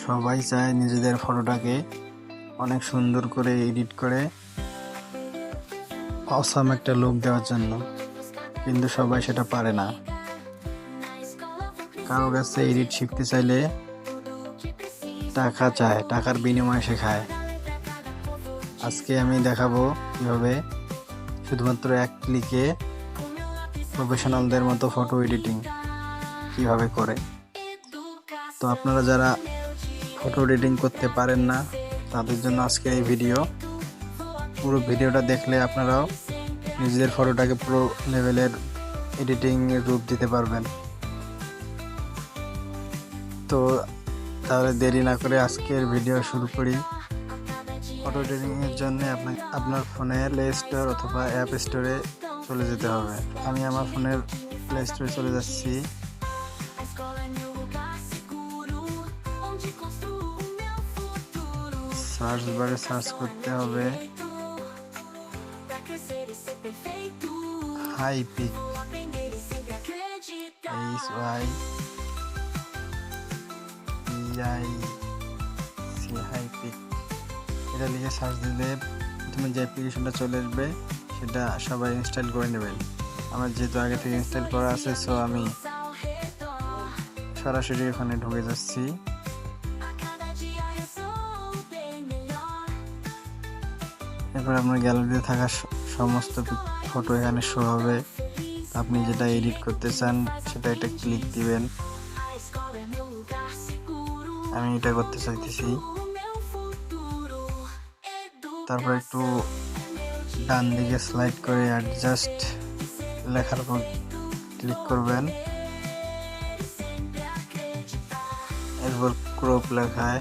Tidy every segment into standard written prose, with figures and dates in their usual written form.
সবাই চায় নিজেদের ফটোটাকে অনেক সুন্দর করে এডিট করে অসাম একটা লুক দেওয়ার জন্য, কিন্তু সবাই সেটা পারে না। কারো কাছে এডিট শিখতে চাইলে টাকা চায়, টাকার বিনিময়ে শেখায়। আজকে আমি দেখাবো কিভাবে শুধুমাত্র এক ক্লিকে প্রফেশনালদের মতো ফটো এডিটিং কিভাবে করে। তো আপনারা যারা ফটো এডিটিং করতে পারেন না তাদের জন্য আজকের এই ভিডিও। পুরো ভিডিওটা দেখলে আপনারাও নিজেদের ফটোটাকে প্রো লেভেলের এডিটিং রূপ দিতে পারবেন। তো তাহলে দেরি না করে আজকের ভিডিও শুরু করি। ফটো এডিটিংয়ের জন্য আপনার ফোনের প্লে স্টোর অথবা অ্যাপ স্টোরে চলে যেতে হবে। আমি আমার ফোনের প্লে স্টোরে চলে যাচ্ছি। সার্চ বারে সার্চ করতে হবে হাইপিক, হাইপিক। এটা লিখে সার্চ দিলে প্রথমে যে অ্যাপ্লিকেশনটা চলে আসবে সেটা সবাই ইনস্টল করে নেবেন। আমার যেহেতু আগে থেকে ইনস্টল করা আছে, সো আমি সরাসরি এখানে ঢুকে যাচ্ছি। এরপর আপনার গ্যালারিতে থাকা সমস্ত ফটো এখানে শো হবে। আপনি যেটা এডিট করতে চান সেটা একটা ক্লিক দিবেন। আমি এটা করতে চাইতেছি। তারপর একটু ডান দিকে স্লাইড করে অ্যাডজাস্ট লেখার উপর ক্লিক করবেন। এরপর ক্রপ লেখায়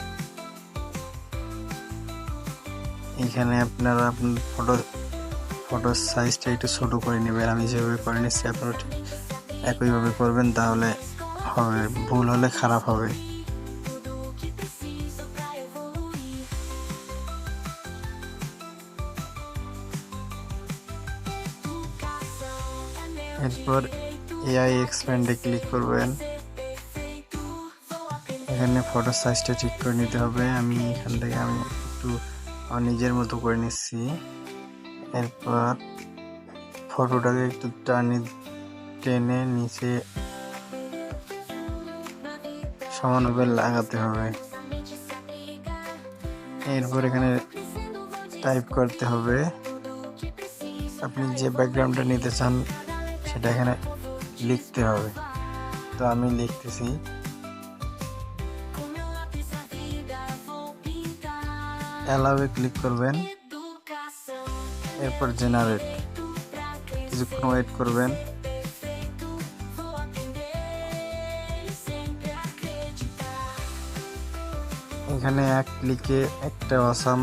এখানে আপনারা আপনার ফটোর সাইজটা একটু ছোট করে নেবেন। আমি যেভাবে করে নিচ্ছি আপনারা ঠিক একইভাবে করবেন, তাহলে হবে। ভুল হলে খারাপ হবে। এরপর এআই এক্সপ্যান্ডে ক্লিক করবেন। এখানে ফটো সাইজটা ঠিক করে নিতে হবে। আমি এখান থেকে একটু নিজের মতো করে নিচ্ছি। এরপর ফটোটাকে একটু টেনে নিচে সমানভাবে লাগাতে হবে। এরপর এখানে টাইপ করতে হবে। আপনি যে ব্যাকগ্রাউন্ডটা নিতে চান সেটা এখানে লিখতে হবে। তো আমি লিখতেছি। অ্যালাউয়ে ক্লিক করবেন। এরপর জেনারেট, কিছুক্ষণ ওয়েট করবেন। এখানে এক ক্লিকে একটা অসাম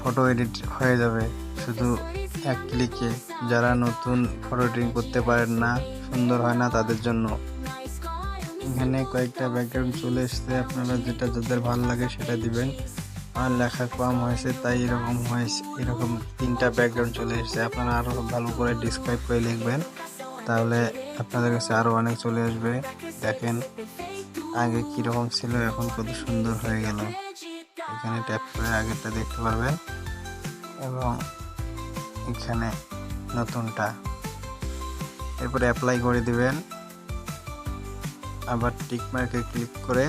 ফটো এডিট হয়ে যাবে, শুধু এক ক্লিকে। যারা নতুন ফটো এডিটিং করতে পারেন না, সুন্দর হয় না, তাদের জন্য। এখানে কয়েকটা ব্যাকগ্রাউন্ড চলে এসছে, আপনারা যেটা যাদের ভালো লাগে সেটা দিবেন। আমার লেখা কম হয়েছে তাই এরকম হয়েছে। এরকম 3টা ব্যাকগ্রাউন্ড চলে এসেছে। আপনারা আরও ভালো করে ডিসক্রাইব করে লিখবেন, তাহলে আপনাদের কাছে আরও অনেক চলে আসবে। দেখেন আগে কীরকম ছিল, এখন কত সুন্দর হয়ে গেল। এখানে ট্যাপ করে আগেরটা দেখতে পারবেন এবং এখানে নতুনটা। এরপরে অ্যাপ্লাই করে দিবেন। আবার টিক মার্কে ক্লিক করে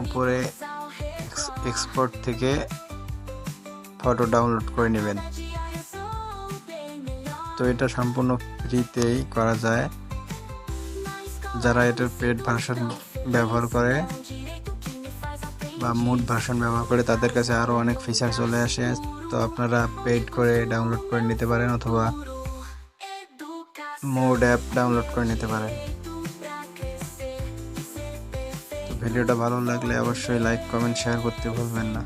উপরে এক্সপোর্ট থেকে ফটো ডাউনলোড করে নেবেন। তো এটা সম্পূর্ণ ফ্রিতেই করা যায়। যারা এটার পেড ভার্সন ব্যবহার করে বা মুড ভার্সন ব্যবহার করে তাদের কাছে আরও অনেক ফিচার চলে আসে। তো আপনারা পেড করে ডাউনলোড করে নিতে পারেন অথবা মোড অ্যাপ ডাউনলোড করে নিতে পারেন। তো ভিডিওটা ভালো লাগলে অবশ্যই লাইক, কমেন্ট, শেয়ার করতে ভুলবেন না।